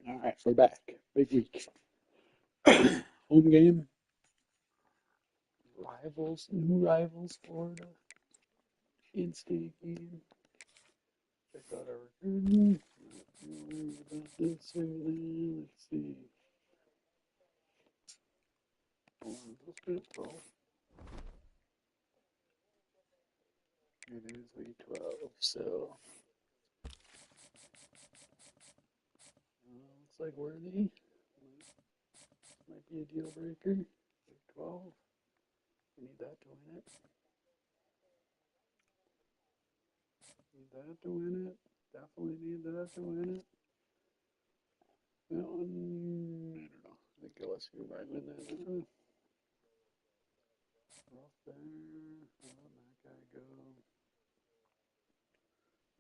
All right, we're back. Big week. Home game. New rivals, Florida. In-state game. Check out our recruiting. Not worried about this or that. Let's see. Let's put it 12. It is week 12, so looks like worthy. Might be a deal breaker. Week 12. We need that to win it. Need that to win it. Definitely need that to win it. That one, I don't know. I think LSU might win that. Rough there. I'll let that guy go.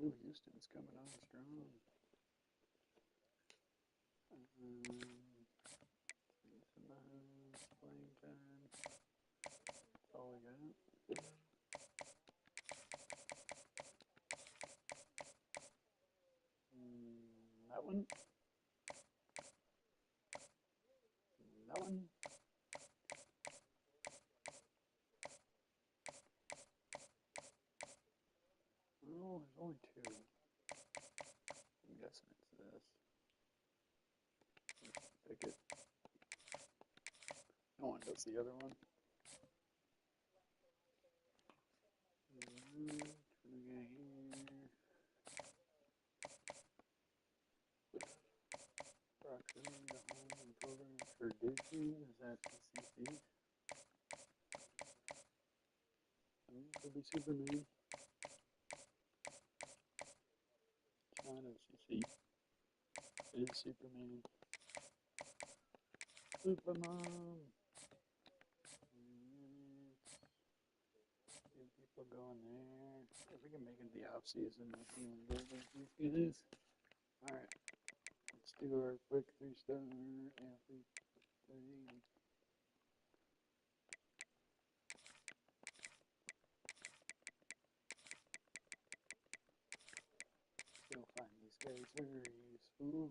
Ooh, Houston's coming on strong. Playing time. That's all I got. That one. That one. Oh, there's only two. I'm guessing it's this. Pick it. No one does the other one. Proximity to home and program for Disney. Is that CC? Could be Superman. It's not CC. It is Superman. Superman. Get people going there. If we can make it the off season, I'm feeling good like these guys. Alright. Let's do our quick 3-star athlete thing. Still find these guys very useful.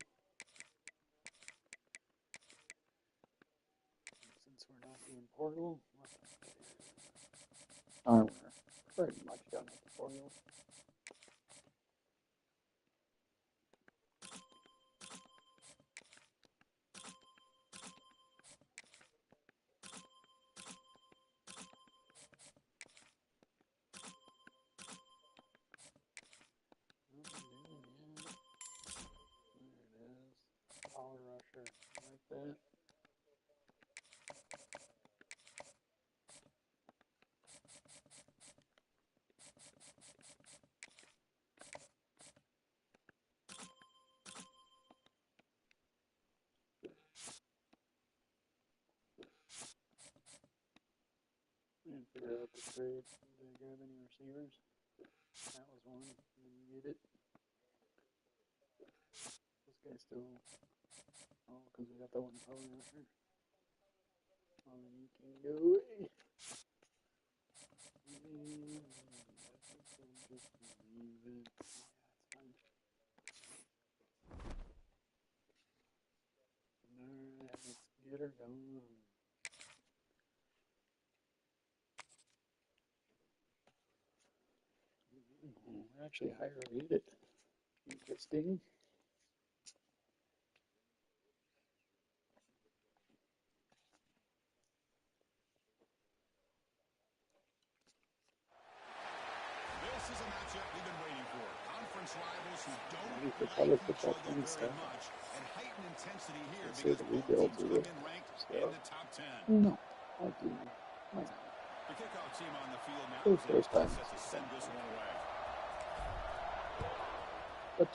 Since we're not doing portal, we're pretty much done with the portal. Power rusher, like that. And figure out the trade. Did I grab any receivers? That was one. Didn't need it. This guy still. Oh, because we got that one power rusher. Oh, then you can go away. Just leave it. Yeah, it's fine. Alright, let's get her going. We're actually higher rated. Interesting. This is a matchup we've been waiting for. Conference rivals who don't like each other very much, and heightened intensity here because both teams could have been ranked in the top 10. No, I do. The kickoff team on the field now First time. set to send this one away. But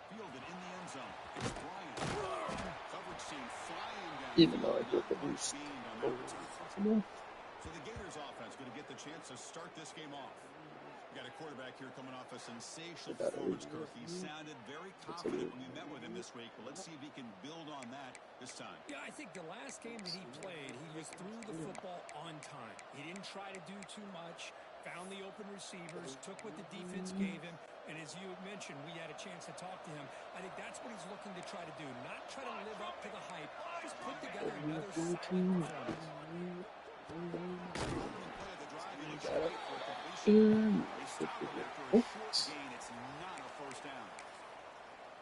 Fielded in the end zone. It's Bryant. Coverage team flying down. even though I get the boost. So the Gators offense going to get the chance to start this game off. We got a quarterback here coming off a sensational performance, Kirk. He sounded very confident when we met with him this week. But let's see if he can build on that this time. Yeah, I think the last game that he played, he was through the football on time. He didn't try to do too much, found the open receivers, took what the defense gave him, and his as you mentioned, we had a chance to talk to him. I think that's what he's looking to try to do. Not try to live up to the hype. Just put together another solid performance. It's not a first down.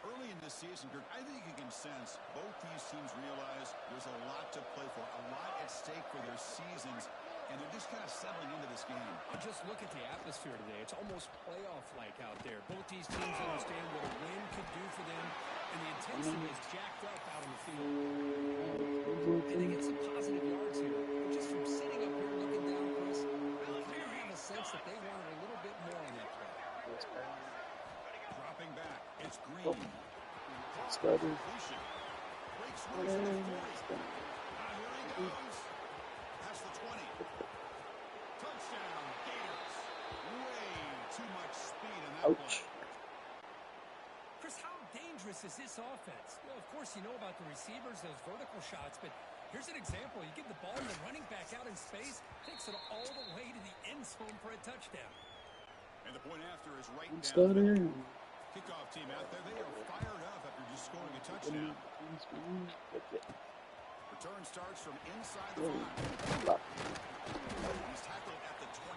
Early in this season, I think you can sense both these teams realize there's a lot to play for, a lot at stake for their seasons, and they're just kind of settling into this game. Just look at the atmosphere today. It's almost playoff-like out there. Both these teams understand what a win could do for them, and the intensity is jacked up out on the field. And they get some positive yards here. But just from sitting up here looking down, Chris, I kind of have a sense that they wanted a little bit more on that play. Dropping back, it's Green. Started. Breaks through to the 40. Here he goes. Past the 20. Touchdown, Gators. Way too much speed in that play. Chris, how dangerous is this offense? Well, of course, you know about the receivers, those vertical shots, but here's an example. You give the ball to the running back out in space, takes it all the way to the end zone for a touchdown. And the point after is right down. Kickoff team out there. They are fired up after just scoring a touchdown. Return starts from inside the 5. He's tackled at the 21.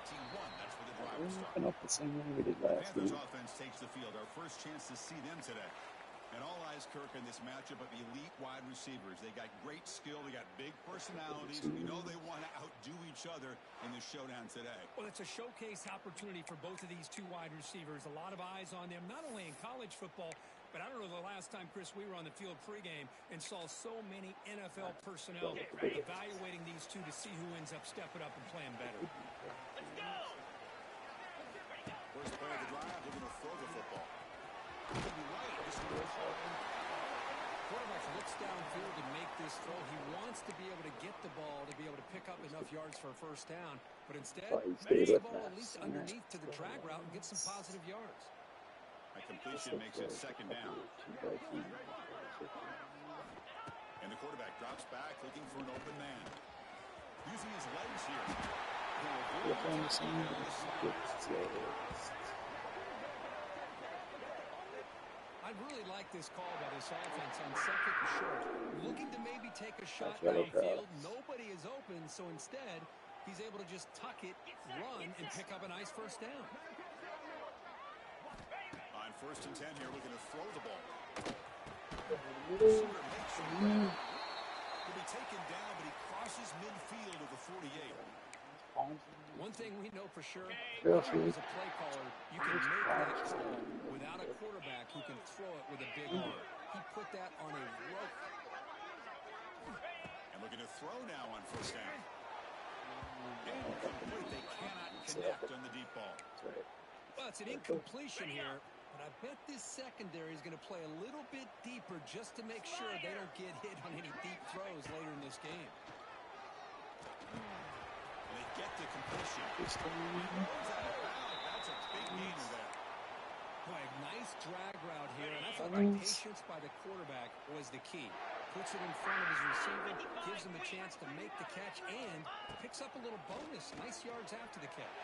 That's where the drive will start. Up the same way we did last Panthers week. offense takes the field. Our first chance to see them today. And all eyes, Kirk, in this matchup of elite wide receivers. They got great skill. They got big personalities. We know they want to outdo each other in this showdown today. Well, it's a showcase opportunity for both of these two wide receivers. A lot of eyes on them, not only in college football, but I don't know the last time, Chris, we were on the field pregame and saw so many NFL personnel evaluating these two to see who ends up stepping up and playing better. Let's go! First play of the drive, they're going to throw the football. Quarterback looks downfield to make this throw. He wants to be able to get the ball to be able to pick up enough yards for a first down, but instead, makes the ball at least underneath to the drag route and gets some positive yards. A completion makes it second down. And the quarterback drops back looking for an open man. Using his legs here. I really like this call by this offense on second and short. Looking to maybe take a shot downfield. Nobody is open, so instead, he's able to just tuck it, run, and pick up a nice first down. On 1st and 10 here, looking to throw the ball. He'll be taken down, but he crosses midfield of the 48. One thing we know for sure, as a play caller, you can make that call without a quarterback who can throw it with a big arm. He put that on a rope. And looking to throw now on 1st down. Incomplete. They cannot connect on the deep ball. Well, it's an incompletion here, but I bet this secondary is going to play a little bit deeper just to make sure they don't get hit on any deep throws later in this game. They get the completion. That's a big gainer there. Boy, a nice drag route here, and I thought the patience by the quarterback was the key. Puts it in front of his receiver, gives him a chance to make the catch, and picks up a little bonus. Nice yards after the catch.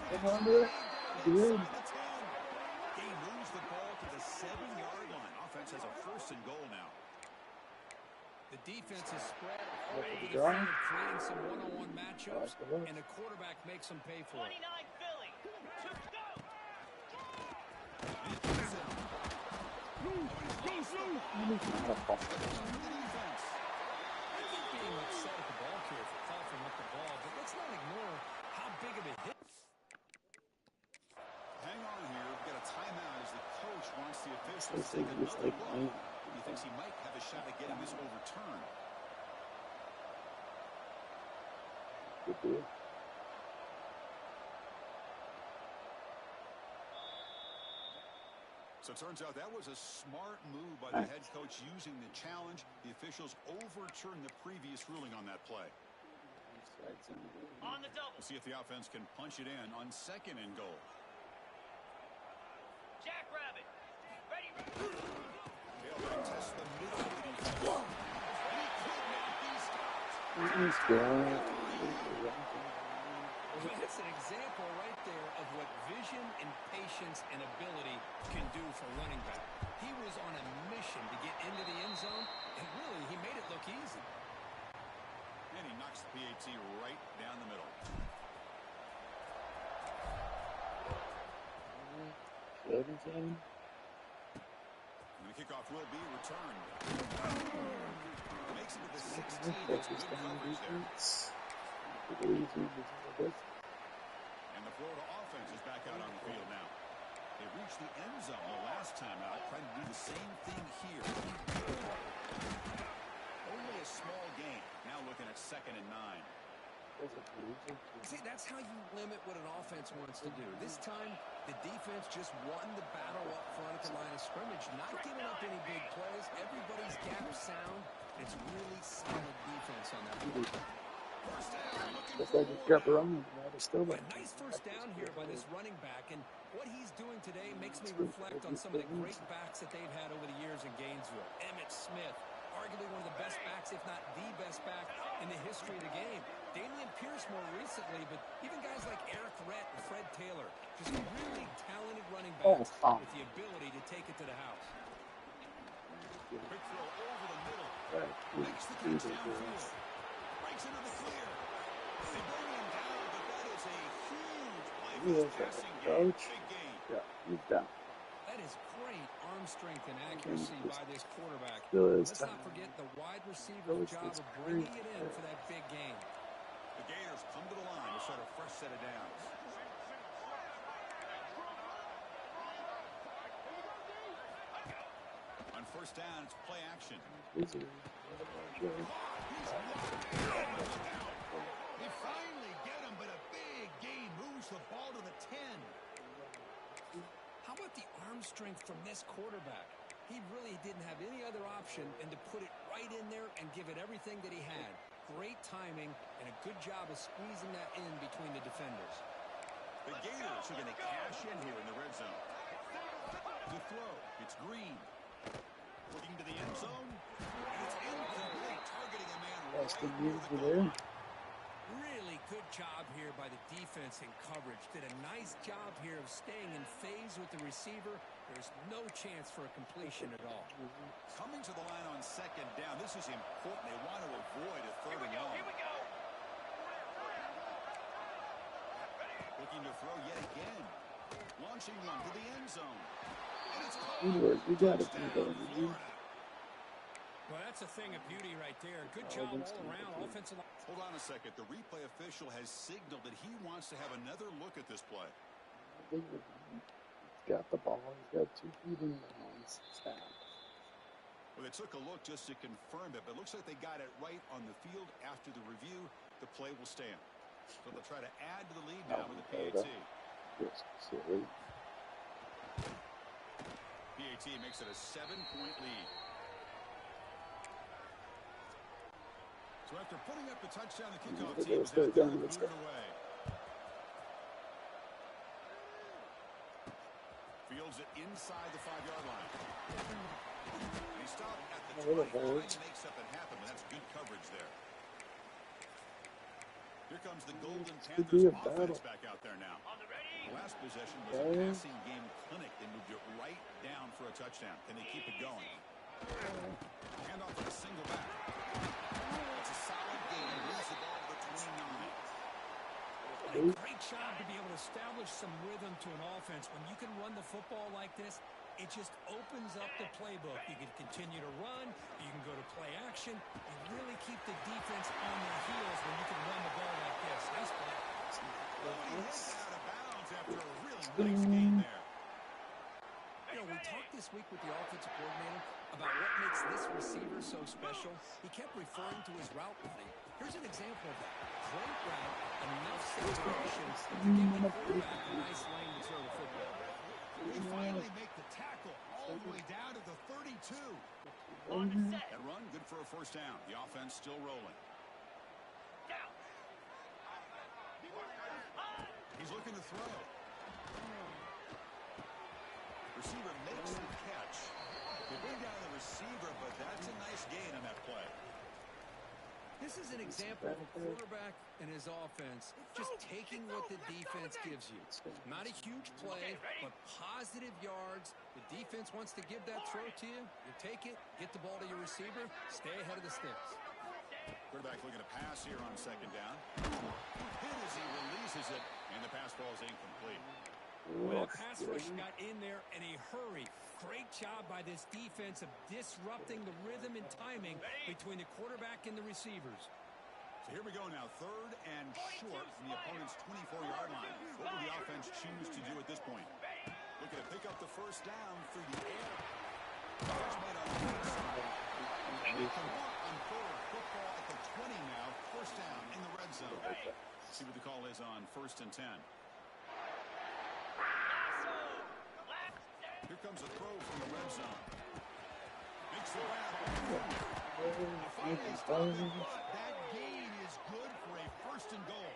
He moves the ball to the 7-yard line. Offense has a 1st and goal now. The defense is spread all over the field, creating some one-on-one matchups, and the quarterback makes them pay for it. 29 Philly. I think being upset at the ball carrier for coughing up the ball, but let's not ignore how big of a hit. Hang on here. We've got a timeout as the coach wants the officials to take another look. He thinks he might have a shot at getting this overturned. Good deal. So it turns out that was a smart move by the head coach using the challenge. The officials overturned the previous ruling on that play. On the double. We'll see if the offense can punch it in on 2nd and goal. Jackrabbit. Ready. Tailback tests the middle of the defense. He could make these stops. Well, that's an example right there of what vision and patience and ability can do for a running back. He was on a mission to get into the end zone, and really, he made it look easy. And he knocks the PAT right down the middle. And the kickoff will be returned. Makes it to the 16. That's good coverage there. And the Florida offense is back out on the field now. They reached the end zone the last time out, trying to do the same thing here. Only a small gain. Now looking at 2nd and 9. See, that's how you limit what an offense wants to do. This time, the defense just won the battle up front at the line of scrimmage, not giving up any big plays. Everybody's gap sound. It's really solid defense on that. First down, Looks like he kept running. A nice first down here by this running back, and what he's doing today makes me reflect on some of the great backs that they've had over the years in Gainesville. Emmitt Smith, arguably one of the best backs, if not the best back in the history of the game. Damian Pierce more recently, but even guys like Eric Rett and Fred Taylor, just really talented running backs with the ability to take it to the house. Quick throw over the middle. Makes the catch downfield. Breaks into the clear. They bring him down, but that is a huge play. Passing game. Big gain. Yeah, he's down. That is great arm strength and accuracy by this quarterback. Let's not forget the wide receiver's job of bringing it in for that big game. The Gators come to the line to start a fresh set of downs. On first down, it's play action. They finally get him, but a big gain moves the ball to the 10. How about the arm strength from this quarterback? He really didn't have any other option than to put it right in there and give it everything that he had. Great timing and a good job of squeezing that in between the defenders. The Gators are going to cash in here in the red zone. The throw, it's Green. Looking to the end zone. And it's incomplete, targeting a man right near the goal line. Really good job here by the defense in coverage. Did a nice job here of staying in phase with the receiver. There's no chance for a completion at all. Coming to the line on second down. This is important. They want to avoid a third and long. Here we go. Looking to throw yet again. Launching one to the end zone. And it's caught. You got it. Florida. Well, that's a thing of beauty right there. Good job all around. Offensive line. Hold on a second. The replay official has signaled that he wants to have another look at this play. He's got the ball. He's got 2 feet in bounds. Well, they took a look just to confirm it, but it looks like they got it right on the field. After the review, the play will stand. So they'll try to add to the lead now with the PAT. PAT makes it a 7-point lead. So after putting up the touchdown, the kickoff team is out there to put it away. Fields it inside the 5-yard line. He stopped at the 25. He makes something happen, but that's good coverage there. Here comes the Golden Panthers offense back out there now. The last possession was a passing game clinic. They moved it right down for a touchdown. Can they keep it going? Hand off to the single back. It's a solid game. Moves the ball to the 29. A great job to be able to establish some rhythm to an offense. When you can run the football like this, it just opens up the playbook. You can continue to run. You can go to play action. And really keep the defense on their heels when you can run the ball like this. Nice play. He hits it out of bounds after a really nice gain there. You know, we talked this week with the offensive coordinator about what makes this receiver so special. He kept referring to his route running. Here's an example of that. Great route, enough separation to give the quarterback a nice lane to throw the football. They finally make the tackle all the way down to the 32. On the set. That run, good for a first down. The offense still rolling. Down. He's looking to throw. Receiver makes the catch. They bring down the receiver, but that's a nice gain on that play. This is an example of a quarterback and his offense just taking what the defense gives you. Not a huge play, but positive yards. The defense wants to give that throw to you. You take it, get the ball to your receiver, stay ahead of the sticks. Quarterback looking to pass here on second down. Hit as he releases it, and the pass ball is incomplete. Well, that pass rush got in there in a hurry. Great job by this defense of disrupting the rhythm and timing between the quarterback and the receivers. So here we go now, 3rd and short from the opponent's 24-yard line. What will the offense choose to do at this point? Looking to pick up the first down through the air. Catch made on the inside. And they convert on 3rd. Football at the 20 now. First down in the red zone. See what the call is on 1st and 10. Here comes a throw from the red zone. Makes the that gain is good for a 1st and goal.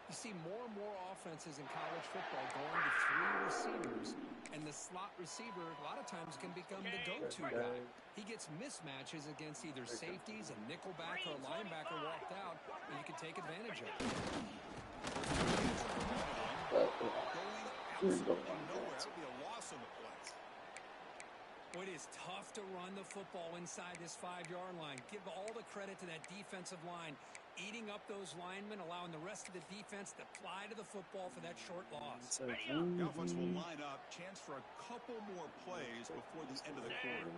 You see more and more offenses in college football going to 3 receivers, and the slot receiver a lot of times can become the go-to guy. He gets mismatches against either safeties, a nickelback, or a linebacker walked out, and you can take advantage of it. Going absolutely nowhere. That would be a loss on the play. Well, it is tough to run the football inside this 5-yard line. Give all the credit to that defensive line, eating up those linemen, allowing the rest of the defense to fly to the football for that short loss. The offense will line up. Chance for a couple more plays before the end of the quarter.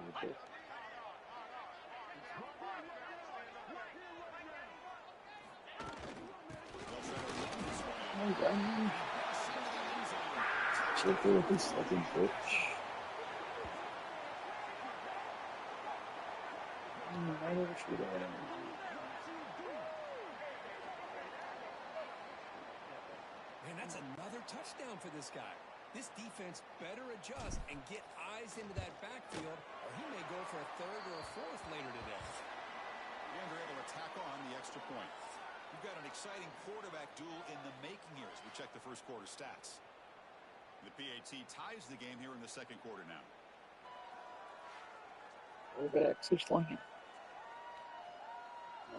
Check with the second pitch. I never shoot at him. Man, that's another touchdown for this guy. This defense better adjust and get eyes into that backfield, or he may go for a 3rd or a 4th later today. And they're able to tack on the extra point. We've got an exciting quarterback duel in the making here as we check the first quarter stats. The PAT ties the game here in the second quarter now. Quarterbacks are slinging.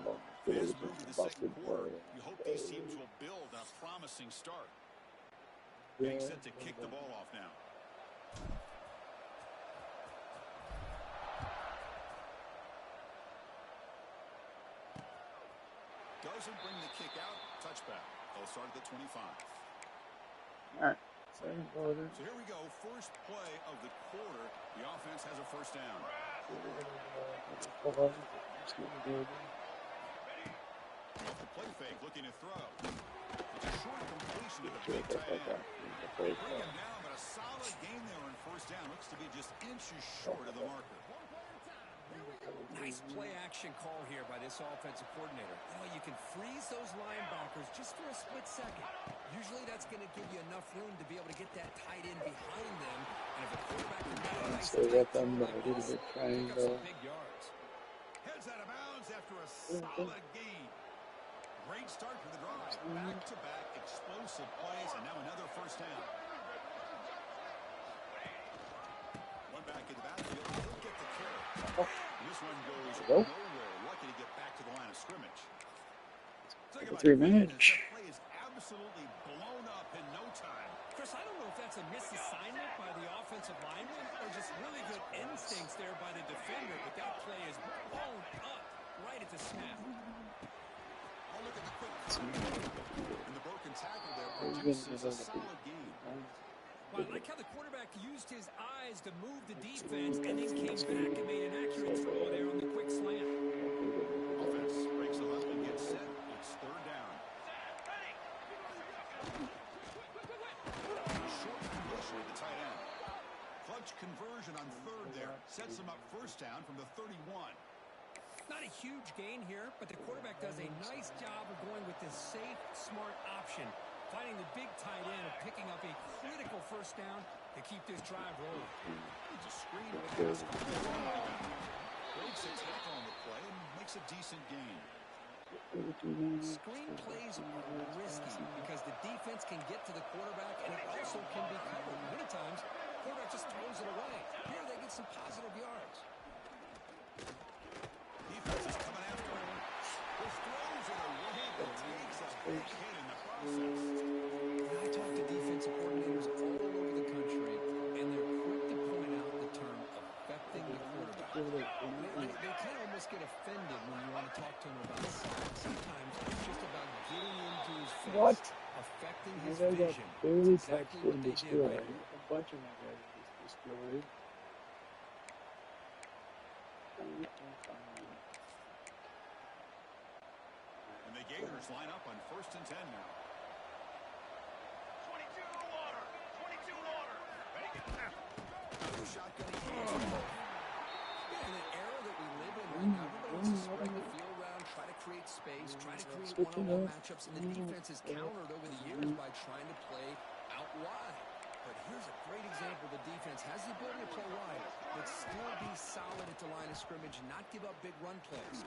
As we move to the second quarter, you hope these teams will build a promising start. Getting set to kick the ball off now. Doesn't bring the kick out. Touchback. They'll start at the 25. All right. Second quarter. So here we go. First play of the quarter. The offense has a first down. Off the play fake, looking to throw. It's a short completion to the big tight end. Bring him down, but a solid gain there on first down. Looks to be just inches short of the marker. Nice play-action call here by this offensive coordinator. You can freeze those linebackers just for a split second. Usually that's going to give you enough room to be able to get that tight end behind them. And if a quarterback can get a nice pick up some big yards. Heads out of bounds after a solid gain. Great start for the drive. Back-to-back explosive plays, and now another first down. One back in the backfield. He'll get the carry. This one goes nowhere. Lucky to get back to the line of scrimmage. The 3-minute. That play is absolutely blown up in no time. Chris, I don't know if that's a misassignment by the offensive lineman or just really good instincts there by the defender, but that play is blown up right at the snap. Oh, look at the quick and the broken tackle there produces a solid game. Well, I like how the quarterback used his eyes to move the defense and then came back and made an accurate throw there on the quick slant. Offense breaks the huddle and gets set. It's third down. Short completion to the tight end. Clutch conversion on third there. Sets him up first down from the 31. Not a huge gain here, but the quarterback does a nice job of going with this safe, smart option. Finding the big tight end and picking up a critical first down to keep this drive rolling. It's a screen pass. Breaks a tackle on the play and makes a decent gain. Screen plays are risky because the defense can get to the quarterback and it also can be covered. Many times, the quarterback just throws it away. Here they get some positive yards. Defense is coming after him big hit in the process. I talk to defensive coordinators all over the country, and they're quick to point out the term affecting the quarterback. They kind of almost get offended when you want to talk to them about sacks. Sometimes it's just about getting into his face, What? affecting his Maybe I got vision. barely That's exactly touched what and they did destroyed. right here. A bunch of my guys just destroyed. And the Gators line up on 1st and 10 now. 22 water. 22 water. Ready? Shotgun. In an era that we live in right now, everybody wants to spread the field around, try to create space, try to create one-on-one matchups, and the defense has countered over the years by trying to play out wide. But here's a great example. The defense has the ability to play wide, but still be solid at the line of scrimmage and not give up big run plays.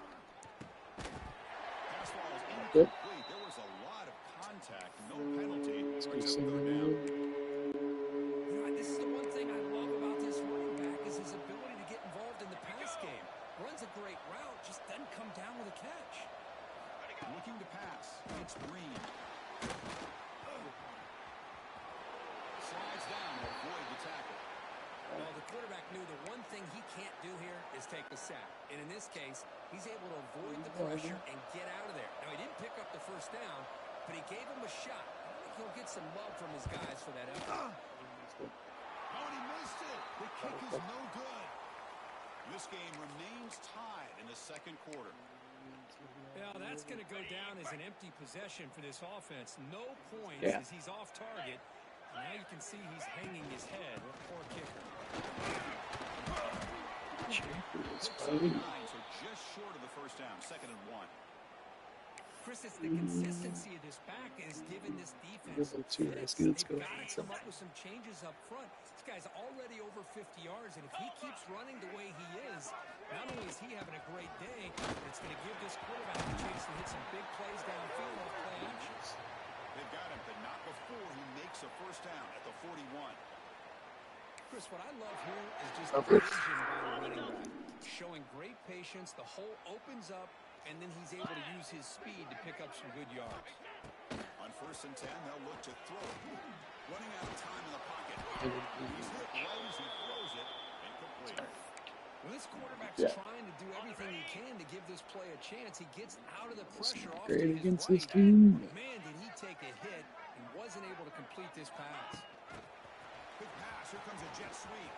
Pass ball is incomplete. There was a lot of contact. No penalty. Brings up 3rd down. This is the one thing I love about this running back is his ability to get involved in the pass game. Runs a great route, just doesn't come down with a catch. Looking to pass. It's Green. Slides down to avoid the tackle. Well, the quarterback knew the one thing he can't do here is take the sack. And in this case, he's able to avoid the pressure and get out of there. Now, he didn't pick up the 1st down, but he gave him a shot. I think he'll get some love from his guys for that effort. Oh, and he missed it. The kick is no good. This game remains tied in the 2nd quarter. Well, that's going to go down as an empty possession for this offense. No points as he's off target. Now you can see he's hanging his head. What a poor kicker. So just short of the 1st down, 2nd and 1. Chris, it's the consistency of this back is giving this defense Let's They've go. got to come up with some changes up front. This guy's already over 50 yards, and if he keeps running the way he is, not only is he having a great day, but it's going to give this quarterback a chance to hit some big plays downfield off play actions. They've got him, but not before he makes a 1st down at the 41. Chris, what I love here is just the vision by the running back. Showing great patience, the hole opens up, and then he's able to use his speed to pick up some good yards. On 1st and 10, they'll look to throw. Running out of time in the pocket. He's hit right as he throws it. Incomplete. When this quarterback's trying to do everything he can to give this play a chance, he gets out of the pressure off to his against right. this team. Man, did he take a hit and wasn't able to complete this pass. Good pass. Here comes a jet sweep.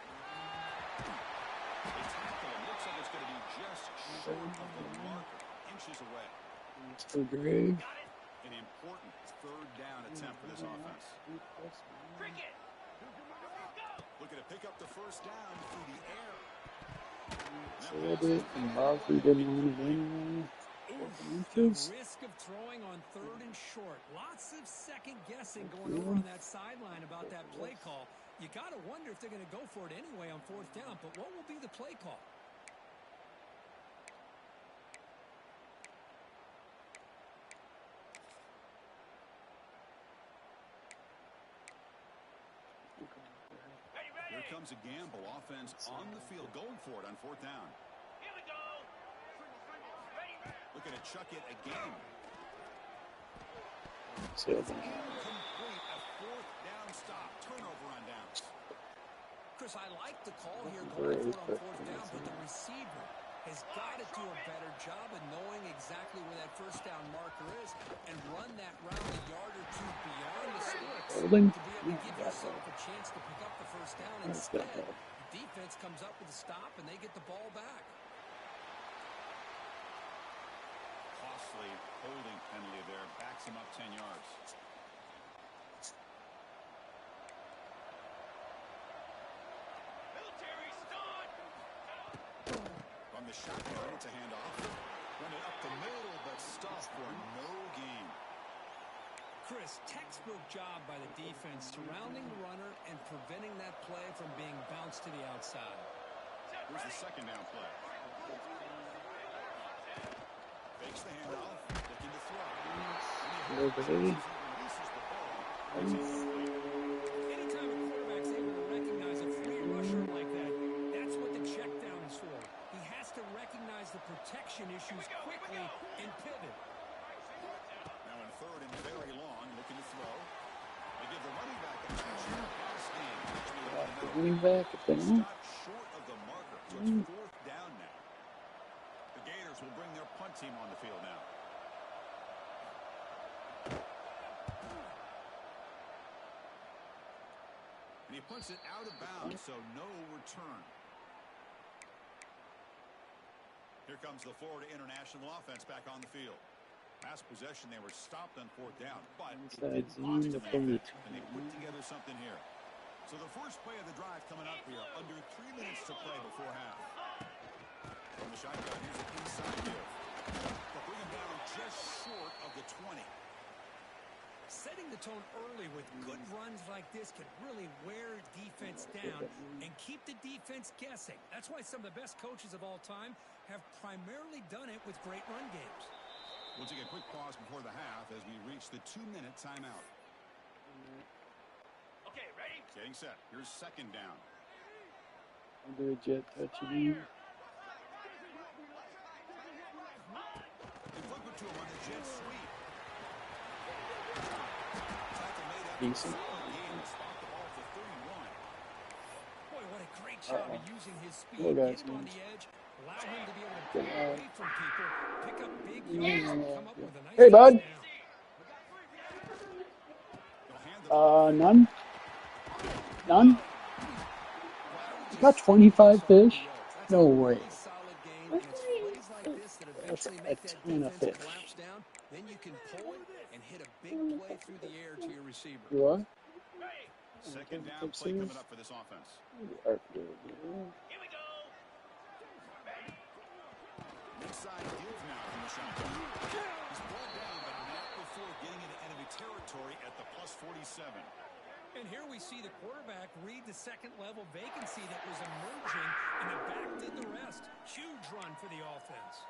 The tackle looks like it's going to be just short of the marker. Inches away. Still Greg. An important 3rd down attempt for this offense. Cricket. Looking to pick up the 1st down through the air. And Bosley didn't want it anyway. The risk of throwing on 3rd and short. Lots of second guessing going over on that sideline about that play call. You got to wonder if they're going to go for it anyway on 4th down, but what will be the play call? Here comes a gamble. Offense on the field, going for it on 4th down. Here we go. Ready. Looking to chuck it again. So, Incomplete. A 4th down stop. Turnover on downs. Chris, I like the call here going for it on 4th down, but the receiver has got to do a better job of knowing exactly where that 1st down marker is and run that route a yard or two beyond the sticks to be able to give yourself a chance to pick up the 1st down. Instead, the defense comes up with a stop and they get the ball back. Costly holding penalty there. Backs him up 10 yards. Military stun. From the shotgun, it's a handoff. Run it up the middle, but stuffed for no gain. Chris, textbook job by the defense surrounding the runner and preventing that play from being bounced to the outside. Here's the 2nd down play. Fakes the handoff, looking to throw. Releases the ball. Anytime a quarterback's able to recognize a free rusher like that, that's what the check down is for. He has to recognize the protection issues quickly and pivot. Now in third and very long, looking to throw. They give the running back a short pass game. The running back, if they know. Stopped short of the marker, so it's fourth down now. The Gators will bring their punt team on the field now. And he punts it out of bounds, so no return. Here comes the Florida International offense back on the field. Last possession, they were stopped on fourth down, but it didn't cost them anything, and they put together something here. So the first play of the drive coming up here, under 3 minutes to play before half. From the shotgun, here's an inside view. They'll bring him down just short of the 20. Setting the tone early with good runs like this can really wear defense down and keep the defense guessing. That's why some of the best coaches of all time have primarily done it with great run games. We'll take a quick pause before the half as we reach the 2-minute timeout. Okay, ready? Getting set. Here's second down. Under a jet touch again. They flip it to him on the jet sweep. Decent. Spot the ball for 31. Boy, what a great job of using his speed. Hello, guys. Get him on the edge, allow him to be able to pull away from people, pick up big yards, and come up with a nice Hey, bud. touchdown. None? None? You got 25 fish? No way. That's a ton of fish. Then you can pull it and hit a big play through the air to your receiver. You what? Second down play coming up for this offense. Here we go. Inside give now from the shotgun. He's brought down, but not before getting into enemy territory at the plus 47. And here we see the quarterback read the second level vacancy that was emerging, and the back did the rest. Huge run for the offense.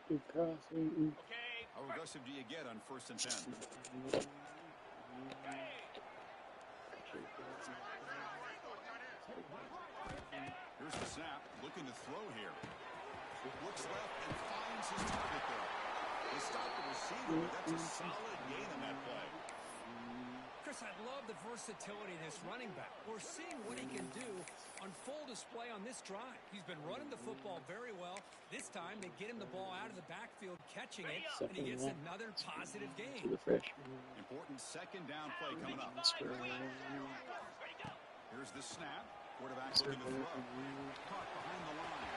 Good crossing. Okay. How aggressive do you get on 1st and 10? Here's the snap, looking to throw here. Looks left and finds his target there. They stop the receiver, but that's a solid gain on that play. Chris, I love the versatility of this running back. We're seeing what he can do on full display on this drive. He's been running the football very well. This time, they get him the ball out of the backfield, catching it, and he gets another positive gain. Important second down play coming up. Here's the snap. Quarterback looking to throw. Caught behind the line.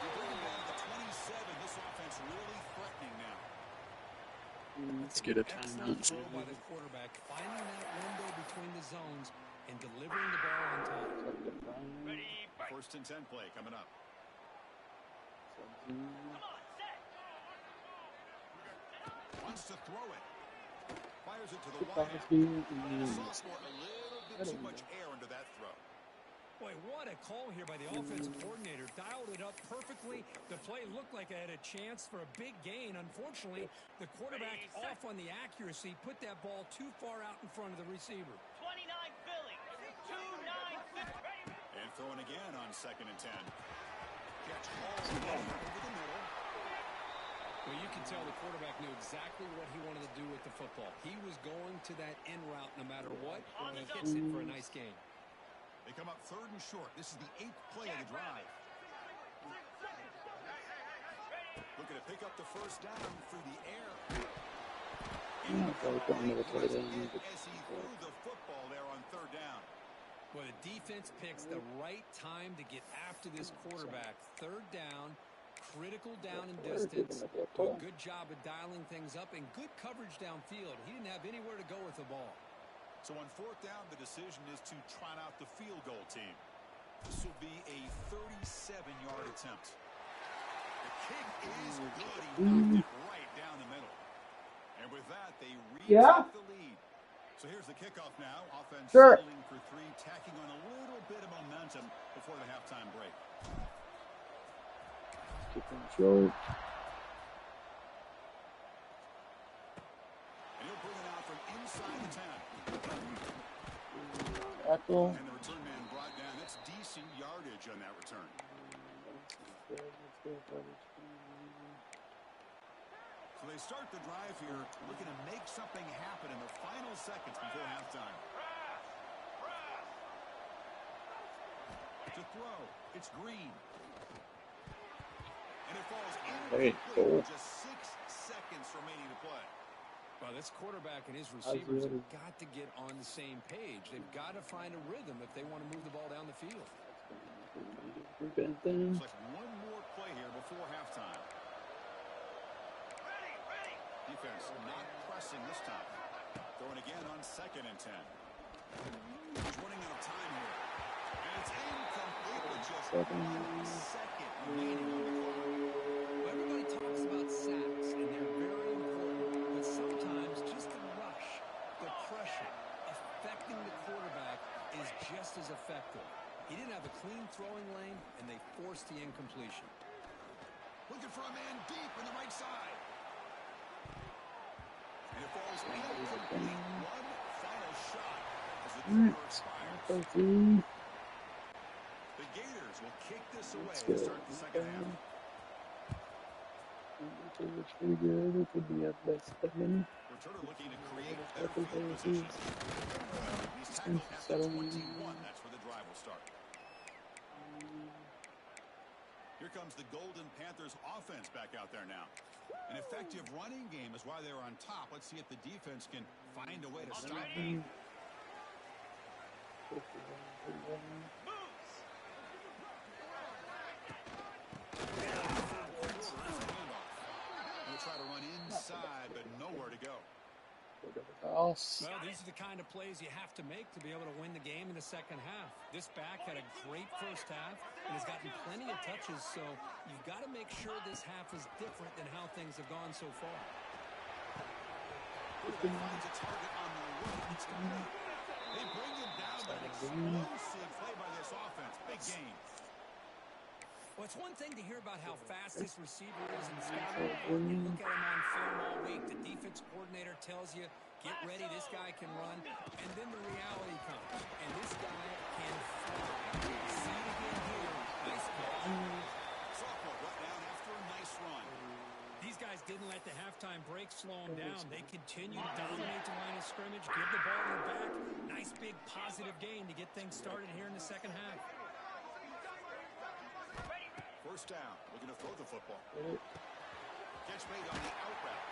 They're bringing down the 27. This offense really threatening now. Let's get a timeout. Throw by the quarterback, finding that window between the zones and delivering the ball on time. Ready, break. 1st and 10 play coming up. Come on, set. Wants to throw it. Fires it to the Goodbye, wide. Steve. Sophomore, a little bit too much air under that throw. Boy, what a call here by the offensive coordinator. Dialed it up perfectly. The play looked like it had a chance for a big gain. Unfortunately, the quarterback off on the accuracy, put that ball too far out in front of the receiver. 29 Philly. 2-9 Philly. And throwing again on 2nd and 10. Catch all the way over the middle. Well, you can tell the quarterback knew exactly what he wanted to do with the football. He was going to that in route no matter what, and he hits it for a nice gain. They come up 3rd and short. This is the 8th play of the drive. Looking to pick up the first down through the air. As he threw the football there on 3rd down. Well, the defense picks the right time to get after this quarterback. 3rd down, critical down and distance. Do a good job of dialing things up and good coverage downfield. He didn't have anywhere to go with the ball. So on 4th down, the decision is to trot out the field goal team. This will be a 37-yard attempt. The kick is good. He knocked it right down the middle. And with that, they retake the lead. So here's the kickoff now. Offense settling for 3, tacking on a little bit of momentum before the halftime break. Short. And he'll bring it out from inside the 10. Tackle. And the return man brought down. That's decent yardage on that return. So they start the drive here, looking to make something happen in the final seconds before halftime. To throw, it's Green. And it falls incomplete with just 6 seconds remaining to play. Well, this quarterback and his receivers have got to get on the same page. They've got to find a rhythm if they want to move the ball down the field. Looks like one more play here before halftime. Defense not pressing this time. Throwing again on 2nd and 10. He's running out of time here. And it's incomplete with just 1 second remaining on the clock. Well, everybody talks about sacks, and they're very important. But sometimes just the rush, the pressure, affecting the quarterback is just as effective. He didn't have a clean throwing lane, and they forced the incompletion. Looking for a man deep in the right side. And it falls incomplete. One final shot as the quarter expires. The Gators will kick this away to start the second half. It's pretty good. It could be up by 7. Returner looking to create better field position. He's tackled at the 21. That's where the drive will start. Here comes the Golden Panthers offense back out there now. An effective running game is why they're on top. Let's see if the defense can find a way to stop them. We'll try to run inside, but nowhere to go. Well, these are the kind of plays you have to make to be able to win the game in the second half. This back had a great first half and has gotten plenty of touches, so you've got to make sure this half is different than how things have gone so far. Finds a target on the right. It's complete. They bring him down by an explosive play by this offense. Big game. Well, it's one thing to hear about how fast this receiver is in scouting. You look at him on film all week. The defense coordinator tells you, get ready, this guy can run. And then the reality comes. And this guy can fly. See it again here. Nice catch. Sophomore brought down after a nice run. These guys didn't let the halftime break slow them down. They continue to dominate the line of scrimmage, give the ball to their back. Nice big positive gain to get things started here in the second half. First down, looking to throw the football. Catch made on the out route.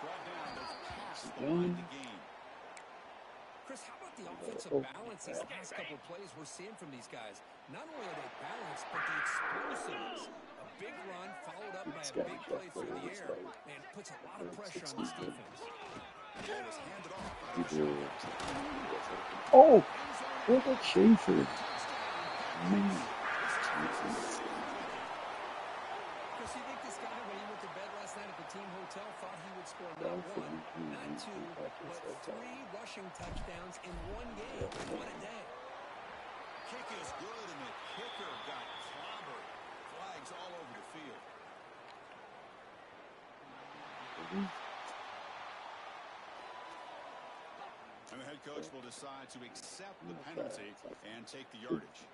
Brought down to pass the line to gain. Chris, how about the offensive balance these last couple of plays we're seeing from these guys? Not only are they balanced, but the explosiveness. A big run followed up by a big play through the air. And it puts a lot of pressure on this defense. Ball is handed off. Oh! Look at Schaefer. Man. Chris, you think this guy, when he went to bed last night at the team hotel, thought he would score not 1, not 2, but 3 rushing touchdowns in one game? What a day. Kick is good, and the kicker got clobbered. Flags all over the field. And the head coach will decide to accept the penalty and take the yardage.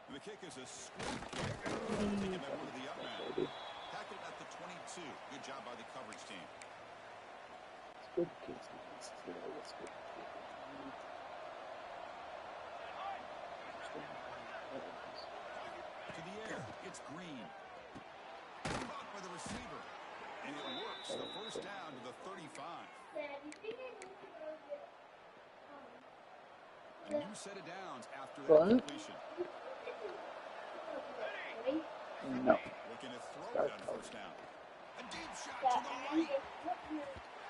The kick is a squib kick. Taking that one to the up man. Tackled at the 22. Good job by the coverage team. To the air, it's Green. Caught by the receiver. And it works. The first down to the 35. A new set of downs after that completion. No. Looking to throw it on first down. A deep shot to the right.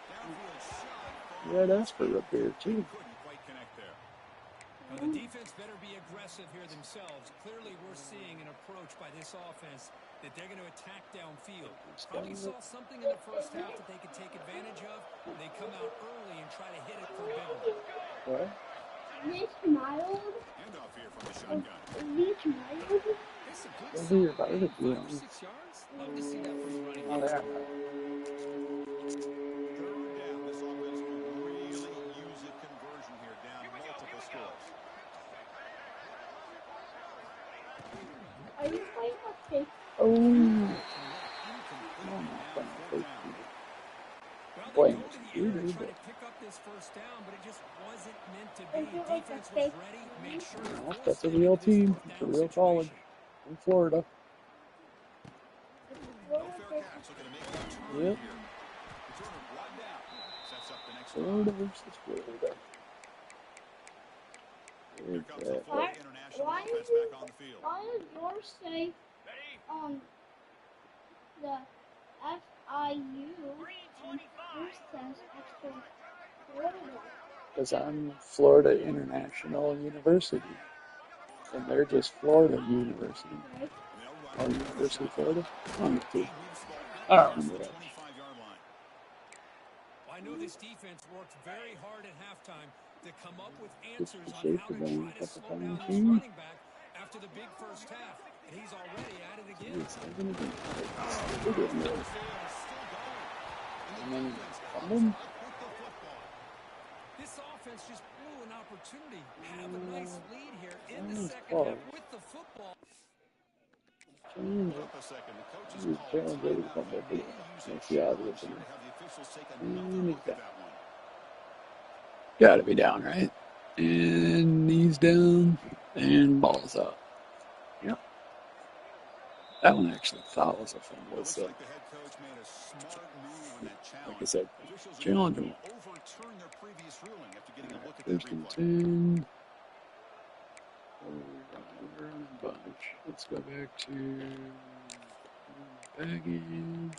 Downfield shot. Yeah, that's for up there, too. Couldn't quite connect there. Now, the defense better be aggressive here themselves. Clearly, we're seeing an approach by this offense that they're going to attack downfield. Probably saw something in the first half that they could take advantage of. They come out early and try to hit it for a big one. What? This mild? Handoff here from the shotgun. This mild? It's a good Those are your solid gain, barbecue 5 or ones. 6 yards. Love to see that from the running Oh, back. yeah. Third down. This offense will really use it converting Are you playing with safety? Oh, Incomplete no, down not fourth playing down. Well, they playing go with to the air to Judy, try but to pick up this first down, but it just wasn't meant to Is be. it like a Defense was fake ready, team? made sure to no, force that's a them real into this team. fourth It's a down real college situation. in Florida. Is it No Florida fair versus catch. Looking to make a return Yep, here. Returner brought down. Sets up the next Florida drive. versus Florida. Here There's comes the that. Florida International why offense did back on the field. why does yours say Ready? the FIU? Green Yours 25. says extra Florida. Because I'm Florida International University, and they're just Florida University. Right? And they'll run Oh, from the University of shotgun. Florida? Oh, me too. He moves the ball I out don't past remember the that. 25-yard line. Well, I know this defense worked very hard at halftime to come up with It's answers the on shape how of to them try a to couple slow down times this too. running back after the big first half, and he's already at it again. Jeez, I'm gonna be The good field here. is still going. And And the then defense comes fumble. up with the football. This offense just blew an opportunity. Have a nice lead here in the Nice second call. half with the football. Change Hold it. up a second. The coaches Ooh, call challenge over the timeout. fumble. He may But use a that's the obvious challenge here one. to have the officials take And another he's look down. at that one. Gotta be down, right? And knees down. And balls up. Yep. That one I actually thought was a fumble. It looks So, like the head coach made a smart move on that like I challenge. said, Officials are challenge going him. to overturn their previous ruling after getting a look at that First and replay. 10. Over on the bunch. Let's go back to baggage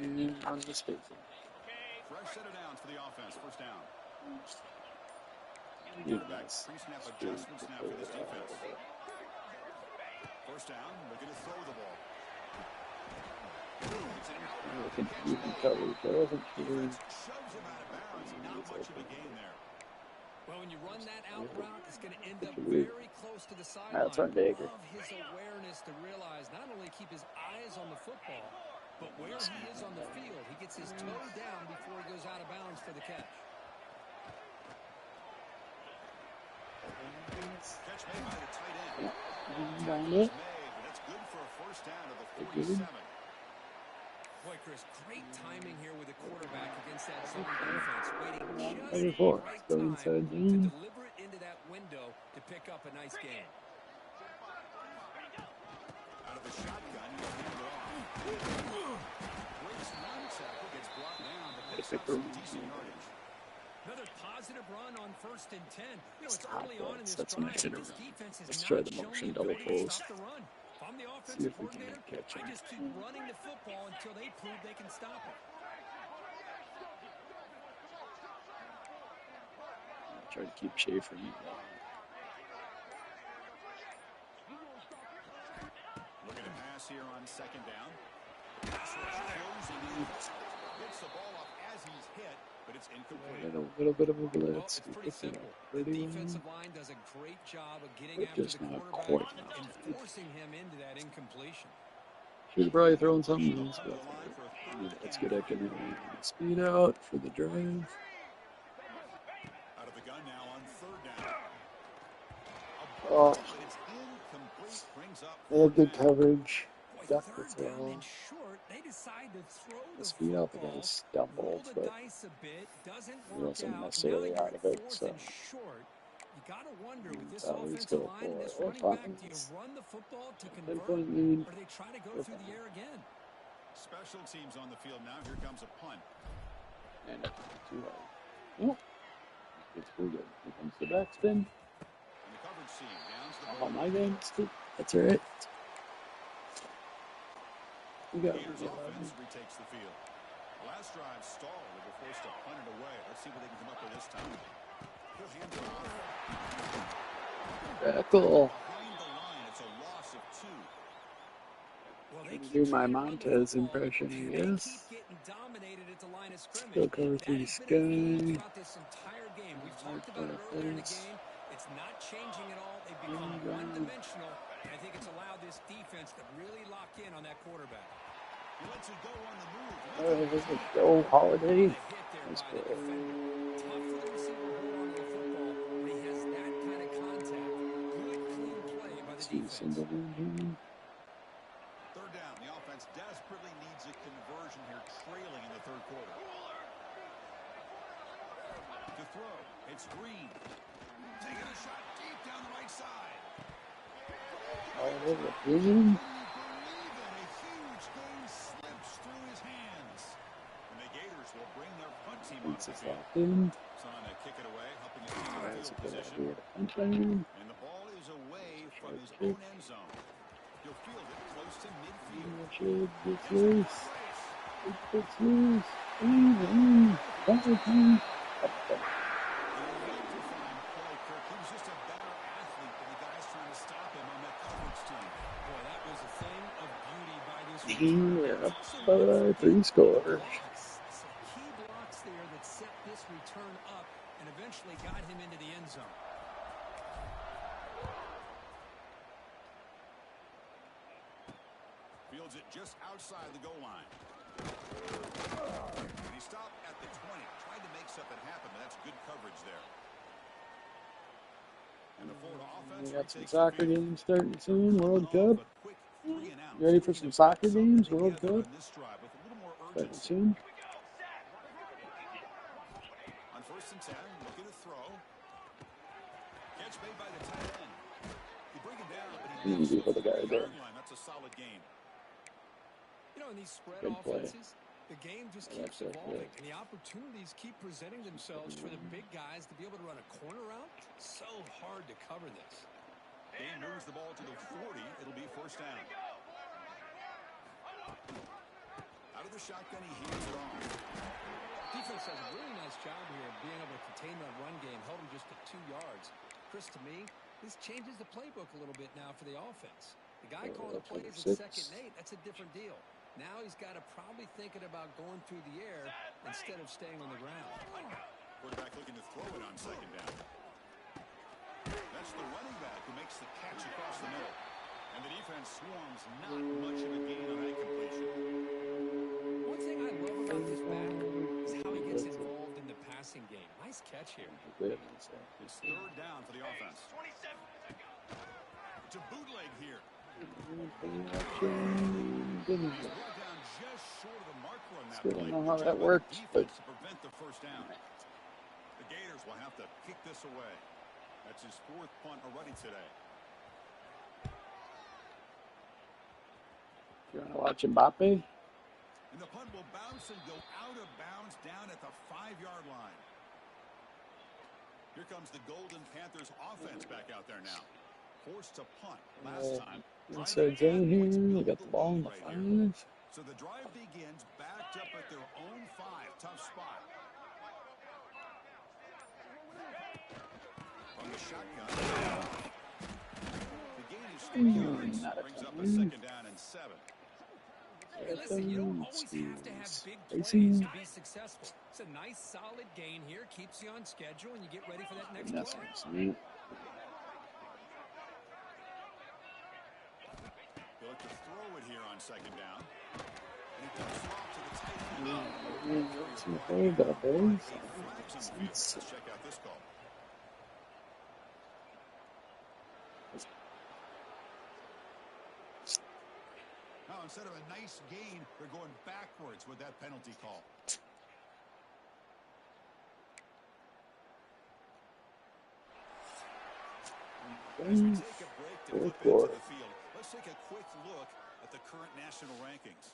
and on the spacing. Okay. Fresh set of downs for the offense. First down. Quarterback Yes. pre-snap adjustments now for this defense. First down, looking to throw the ball. It's an Looking outlier to catch even made. coverage. I wasn't sure. Defense shoves him out of bounds. Not much of a gain there. Well, when you run that out route, it's going to end up Such a weird. very close to the That's sideline. our Baker. Love his awareness to realize not only keep his eyes on the football, but where he is on the field. He gets his toe down before he goes out of bounds for the catch. Catch made by the tight end. Down Tackle it. is made, but that's good for a first down to the Good. 47. Boy, Chris, great timing here with the quarterback against that zone defense, waiting just Number the 4. right Go time inside to zone. deliver it into that window to pick up a nice gain. Out of the shotgun, he'll hand it off. Breaks one tackle, gets brought down, but picks up some decent yardage. Another positive run on 1st and 10. You know, it's Hot early on in legs. this That's when I drive. should have This run. defense has Let's try not the shown motion the double ability to pulls. stop the run. If I'm the See offensive if we can coordinator, catch I him. just keep running the football until they prove they can stop it. Try to keep Schaefer. Looking to pass here on second down. Pass rush closing in. Gets the ball off as he's hit, but it's incomplete. A little bit of a Well, blitz. it's pretty simple. The defensive line does a great job of getting But after just the not quarterback quite enough. and forcing him into that incompletion. Should have probably thrown something Pushing else, along but the line for a third let's and get economic speed out for the drive. out of the gun now on third down. Oh, But it's incomplete. Brings up they had good fourth down. coverage. Boy, Duck the third down throw. and short, they decide to throw The the speed out, the guy football, roll stumbled, the but dice a bit, doesn't he work wasn't out. Now necessarily you're out at of it. 4th So and short. You got to wonder with this always offensive go line and this for it. running back, do you Pockets. run the football to 10 convert, point lead. or do they try to go Go through the air again? Special teams on the field now. Here comes a punt. And too hard. Oh, it's pretty good. Here comes the backspin. And the coverage seam downs the Oh, middle my of the game. field. That's all right. We got Gators it. offense retakes the field. Last drive stalled. They were forced to punt it away. Let's see what they can come up with this time. He'll hand it off. Tackle. Behind the line, it's a loss of 2. Well, they Do keep my trying to run the Montez football, impression, and I they guess. keep getting dominated at the line of scrimmage. Still cover That 3 has been a theme sky. throughout this entire game. We've talked about it earlier in the game. It's not changing at all. They've become one-dimensional, and I think it's allowed this defense to really lock in on that quarterback. He lets it go on the move. Let's go Holiday. The hit there Nice by the play. defender. Tough for the receiver to hold on to the football when he has that kind of contact. Good, clean play by the See defense. single man here. throw. It's Green. Taking a shot deep down the right side. All over Can you Green. believe it? A huge game slips through his hands. And the Gators will bring their punt team onto It's the a field. locked in. Trying to kick it away, helping his team in That's a field good position. idea. Punt lane. And the ball is away from his Good. own end zone. He'll field it close to midfield. Should get Here's the loose. punt race. It gets loose. That was him. Electrifying play, Kirk. He was just a better athlete than the guys trying to stop him on that coverage team. Boy, that was a thing of beauty by this Yeah, return. 3 score. Blocks. Some key blocks there that set this return up and eventually got him into the end zone. Fields it just outside the goal line. And he stopped at the 20. Tried to make something happen, but that's good coverage there. And the Florida offense We got some retakes the soccer field. games starting soon. World Coming off Cup. a quick 3 and out. You ready for some soccer Something games? World together Cup. on this drive with a little more Starting urgency. soon. On 1st and 10, looking to throw. Catch made by the tight end. He bring him down, but he Easy leaves for the guy the there. 40-yard line. That's a solid gain. You know, in these spread Good play. offenses, the game just Yeah, keeps that's evolving, good. and the opportunities keep presenting themselves for the big guys to be able to run a corner route. So hard to cover this. He moves the ball to the 40. It'll be 1st down. Out of the shotgun, he hands it off. Defense does a really nice job here of being able to contain that run game, held him just to 2 yards. Chris, to me, this changes the playbook a little bit now for the offense. The guy calling the plays at 2nd and 8, that's a different deal. Now he's got to probably thinking about going through the air instead of staying on the ground. Quarterback looking to throw it on 2nd down. That's the running back who makes the catch across the middle. And the defense swarms not much of a gain on that completion. One thing I love about this back is how he gets involved in the passing game. Nice catch here. It's 3rd down for the offense. It's a bootleg here. He's brought down just short of the marker on that Still play. don't know how Good that job by the worked, but defense to prevent the 1st down. The Gators will have to kick this away. That's his 4th punt already today. you want to watch Mbappe? And the punt will bounce and go out of bounds down at the 5-yard line. Here comes the Golden Panthers offense back out there now. Forced to punt last time. Inside zone here. We got the ball in the 5. So the drive begins backed up at their own 5. Tough spot. From the shotgun. The gain is 3 yards. Brings up a 2nd down and 7. Hey, listen, you don't always have to have big plays to be successful. It's a nice, solid gain here. Keeps you on schedule, and you get ready for that next play. He'll look to throw it here on 2nd down. And he dumps it off to the tight end. Let's check out this call. Now, instead of a nice gain, they're going backwards with that penalty call. As we take a break to flip into the field, let's take a quick look at the current national rankings.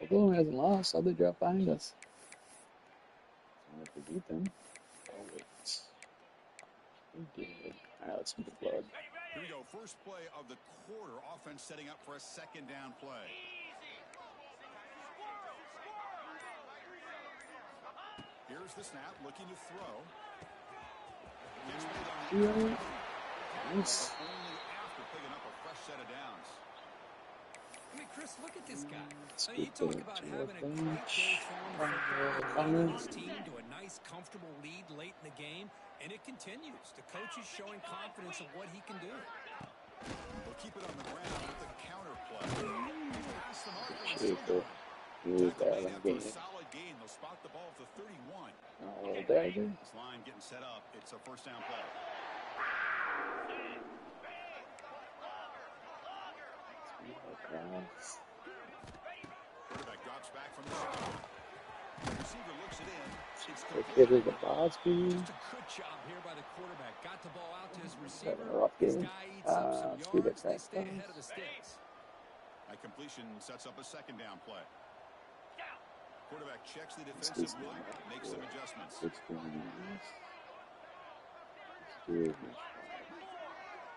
Oklahoma hasn't lost. How they drop behind us? I have to beat them. Oh, wait. We did. All right, let's get the blood. Here we go. First play of the quarter. Offense setting up for a 2nd down play. Here's the snap. Looking to throw. Catch made on the Nice. only after picking up a fresh set of downs. I mean, Chris, look at this guy. Let's I mean, you get talk the about 2 having a great bench. day throwing the football, Corner. leading his team to a nice, comfortable lead late in the game, and it continues. The coach is showing confidence of what he can do. They'll keep it on the ground with the counter play. Pass the marker and Shoot, still Use tackle that made and after a gain. solid gain. They'll spot the ball at the 31. Oh, dagger. This line getting set up. It's a 1st down play. Quarterback drops back from the shotgun. Receiver looks it in. It's Located the Bosby. Just a good job here by the quarterback. Got the ball out to his receiver. Rough His game. guy eats up some Speed yards. They attack stay pass. ahead of the sticks. That completion sets up a second down play. Down. Quarterback checks the defensive look, makes some adjustments. Let's do this. Let's do this.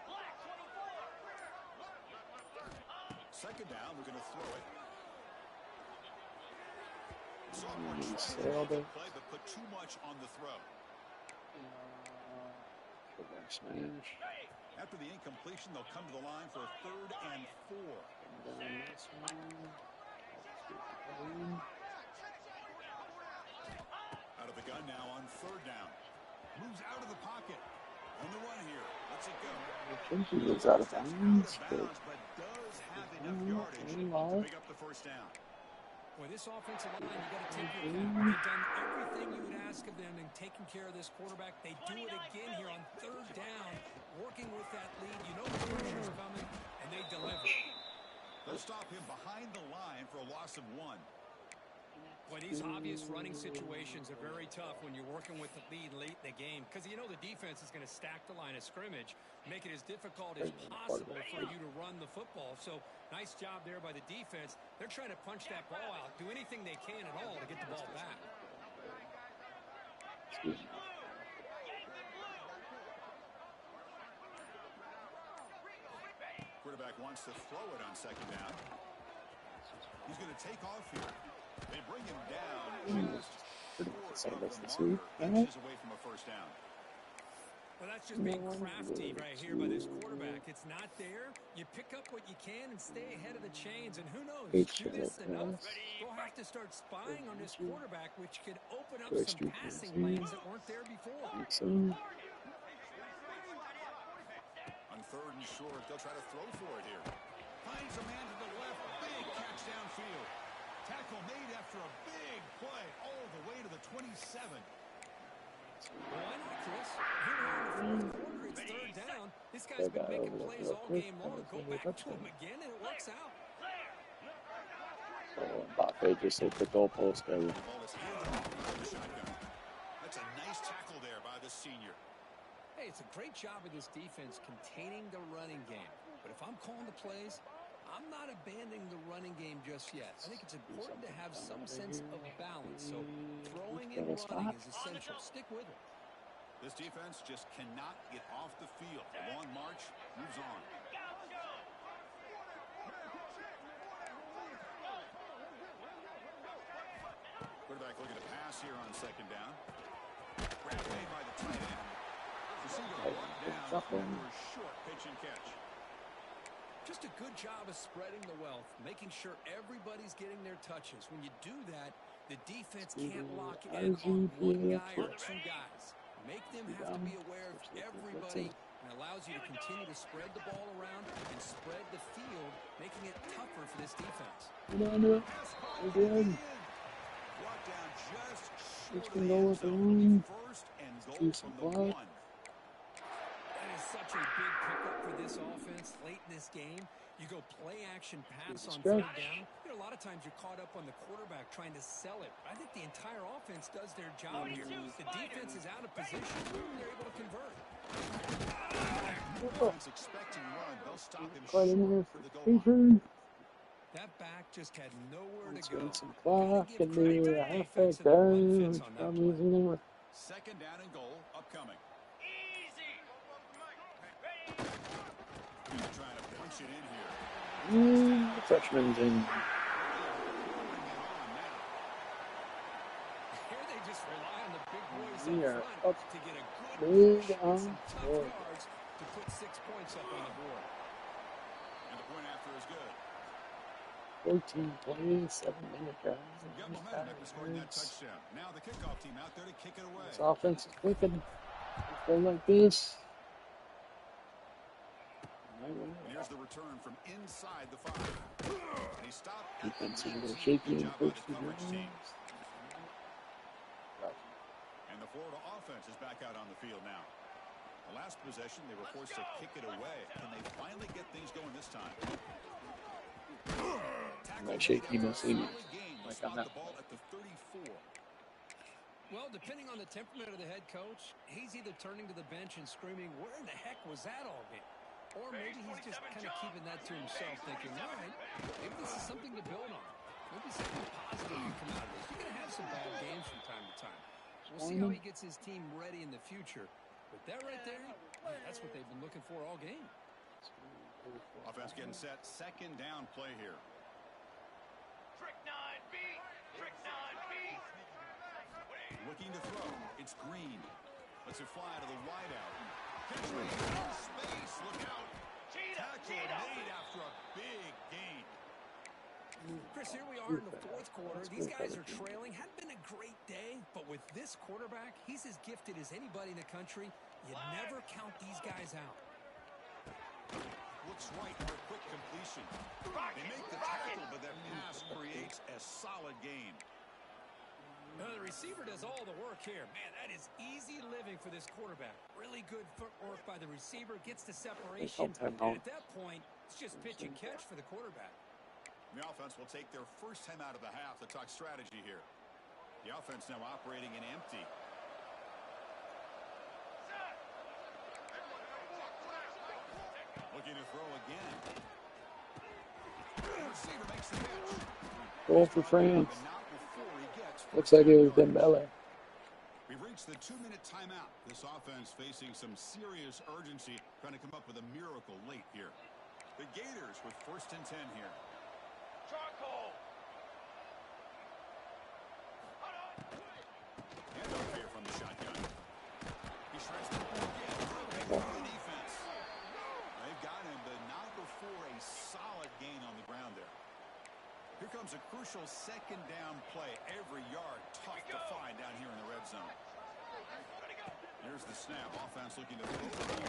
Black 24. Second down, we're going to throw it. He Sophomore tried to sailed make it. a play, but put too much on the throw. Sugar smash. After the incompletion, they'll come to the line for a 3rd and 4. And then this one. Let's get the volume. Out of the gun now on 3rd down. Moves out of the pocket. On the run here. Lets it go. I think he was out of bounds, but But does have enough yardage to pick up the first down. Boy, this offensive line, you got to take your cap. They've done everything you would ask of them in taking care of this quarterback. They do it again here on 3rd down, working with that lead. You know the pressure's coming, and they deliver. They'll stop him behind the line for a loss of 1. Boy, these obvious running situations are very tough when you're working with the lead late in the game because you know the defense is going to stack the line of scrimmage, make it as difficult as possible for you to run the football. So, nice job there by the defense. They're trying to punch that ball out, do anything they can at all to get the ball back. excuse me. Quarterback wants to throw it on 2nd down. He's going to take off here. They bring him down just short of the marker, inches away from a 1st down. Well, that's just being crafty right here by this quarterback. It's not there. You pick up what you can and stay ahead of the chains. And who knows, do this enough, they'll have to start spying on this quarterback, which could open up some passing lanes that weren't there before. On 3rd and short, they'll try to throw for it here. Finds a man to the left. Big catch downfield. Tackle made after a big play all the way to the 27. Why not, Chris? Here we are in the 4th quarter. It's 3rd down. This guy's been making plays all game long. Go back to him again, and it works out. So Mbappe just hit the goalpost, baby. The ball is handed off from the shotgun. That's a nice tackle there by the senior. Hey, it's a great job of this defense containing the running game. But if I'm calling the plays, I'm not abandoning the running game just yet. I think it's important to have some sense of balance. So throwing and running is essential. Stick with it. This defense just cannot get off the field. The long march moves on. Quarterback looking to pass here on 2nd down. Grab made by the tight end. Receiver brought down for a short pitch and catch. Just a good job of spreading the wealth, making sure everybody's getting their touches. When you do that, the defense can't lock in on one guy or 2 guys. Make them have to be aware of everybody, and allows you to continue to spread the ball around and spread the field, making it tougher for this defense. We're good. Brought down just Let's short of go the end with the zone. room. 1st and Do goal some from the block. 1. That is such a big pickup for this offense late in this game. You go play action pass on 3rd down. You know, a lot of times you're caught up on the quarterback trying to sell it. I think the entire offense does their job here. The defense is out of position. They're able to convert. Defense expecting run. They'll stop him Quite in there short for for the goal the line. That back just had nowhere Let's to go. get some clock Gotta give and credit to do the a halfback defense and the run down. fits on that play. 2nd down and goal upcoming. Easy. He's trying to punch it in here. The freshman's in. Here they just rely on the big boys We are up up front to get a good big push and on some tough board. yards to put 6 points up on the board. And the point after is good. 14 plays, 7-minute drives. Got momentum after scoring that touchdown. Now the kickoff team out there to kick it away. This offense is clicking. Go like this. And here's the return from inside the 5. And he stopped at the Defense is a 19. little shaky Good in job by first the coverage team. downs. And the Florida offense is back out on the field now. The last possession, they were forced to kick it away. Can they finally get things going this time? might shake him and see me. Solid game. You Like spot I'm not. the ball at the 34. Well, depending on the temperament of the head coach, he's either turning to the bench and screaming, "Where in the heck was that all game?" Or maybe he's just kind of keeping that to himself, thinking, all right, maybe this is something to build on. Maybe something positive can come out of this. You're going to have some bad games from time to time. We'll see how he gets his team ready in the future. But that right there, that's what they've been looking for all game. Offense getting set. Second down play here. Trick 9B. Trick 9B. Looking to throw. It's Green. Lets it fly to the wideout. Catch right in space. Look out. Tackle made after a big gain. Chris, here we are in the fourth quarter. These guys are trailing. Hadn't been a great day, but with this quarterback, he's as gifted as anybody in the country. You never count these guys out. Looks right for a quick completion. They make the tackle, but that pass creates a solid gain. The receiver does all the work here. Man, that is easy living for this quarterback. Really good footwork by the receiver. Gets the separation. And at that point, it's just pitch and catch for the quarterback. The offense will take their first time out of the half to talk strategy here. The offense now operating in empty. Looking to throw again. The receiver makes the catch. Goal for France. Looks like it was Dembele. We've reached the 2-minute timeout. This offense facing some serious urgency, trying to come up with a miracle late here. The Gators with 1st and 10 here. Charcoal. And up here from the shotgun. He shreds the ball again. Dribbling through the defense. They've got him, but not before a solid gain on the ground there. Here comes a crucial second down play. Every yard tough to find down here in the red zone. Here's the snap. Offense looking to throw.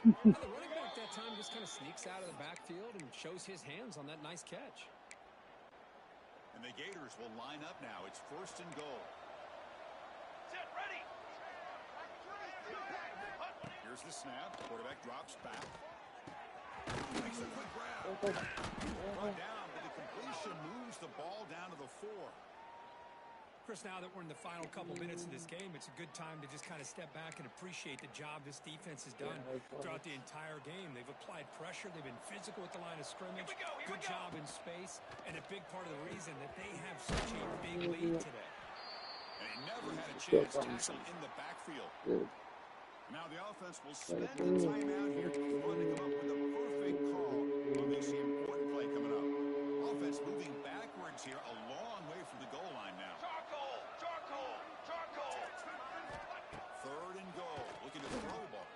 The running back that time just kind of sneaks out of the backfield and shows his hands on that nice catch. And the Gators will line up now. It's 1st and goal. Set ready. Here's the snap. Quarterback drops back. Makes a quick grab. Brought down, but the completion moves the ball down to the 4. Chris, now that we're in the final couple minutes of this game, it's a good time to just kind of step back and appreciate the job this defense has done throughout the entire game. They've applied pressure. They've been physical at the line of scrimmage. Good job in space, and a big part of the reason that they have such a big lead today. And he never had a chance tackle in the backfield. Now the offense will spend the timeout here to come up with a perfect call on this important play coming up. Offense moving backwards here, a long way from the goal line now. Charcoal. Charcoal. Charcoal. 3rd and goal. Looking to throw the ball.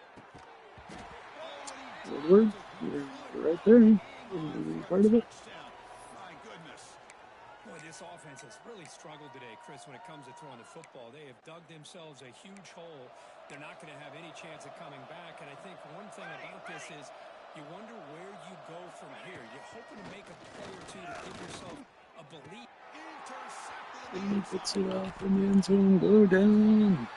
Woodward, you're right there. You're part of it. My goodness. Boy, this offense has really struggled today, Chris, when it comes to throwing the football. They have dug themselves a huge hole. They're not going to have any chance of coming back. And I think one thing about this is you wonder where you go from here. You're hoping to make a play or two to give yourself a belief. Intercepted. And he puts it off in the end zone. Go down.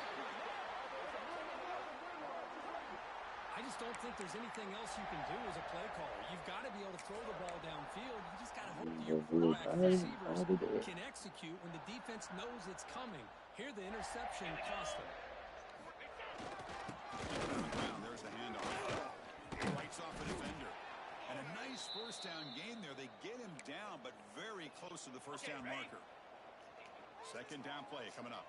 I just don't think there's anything else you can do as a play caller. You've got to be able to throw the ball downfield. You just got to hope that your quarterback receivers can execute when the defense knows it's coming. Here, the interception cost them. There's the handoff. Writes off a defender. And a nice first down gain there. They get him down, but very close to the first down marker. Second down play coming up.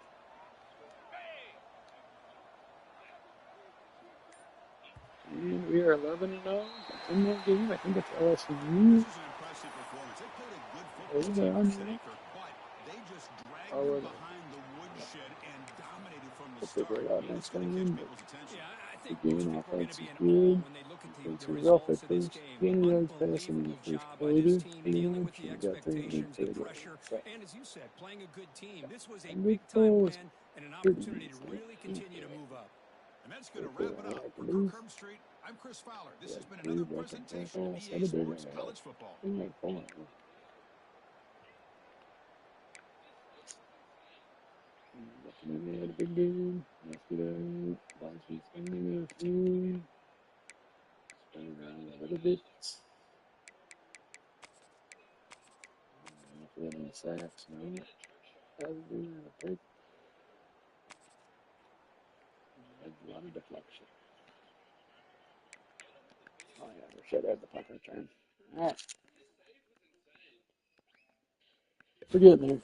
And we are 11-0 in that game. I think it's LSU. This is an impressive performance. They played a good football team today, Kirk, but they just dragged them behind the woodshed and dominated from the start. It's going to catch people's attention. Yeah, I think The most game people are going to offense be is in good. awe when they look at It's the rough results at of this first. game. 20 yards passing in the Unbelievable first job by this quarter. team Pretty dealing much. with the We got 30 expectations, minutes the to go. pressure, and as you said, playing a good team. This was a And the big-time goal was win and an 30 opportunity to minutes really continue to move up. And that's going to wrap it up. For Kirk Herbstreit, I'm Chris Fowler. This has been another presentation of EA Sports College Football. We had a big game yesterday. Last week's game, spun around a little bit. any sacks. No. Has to do in a pick. A lot of deflection. Oh yeah, we should have the punt return. Alright. We're getting there.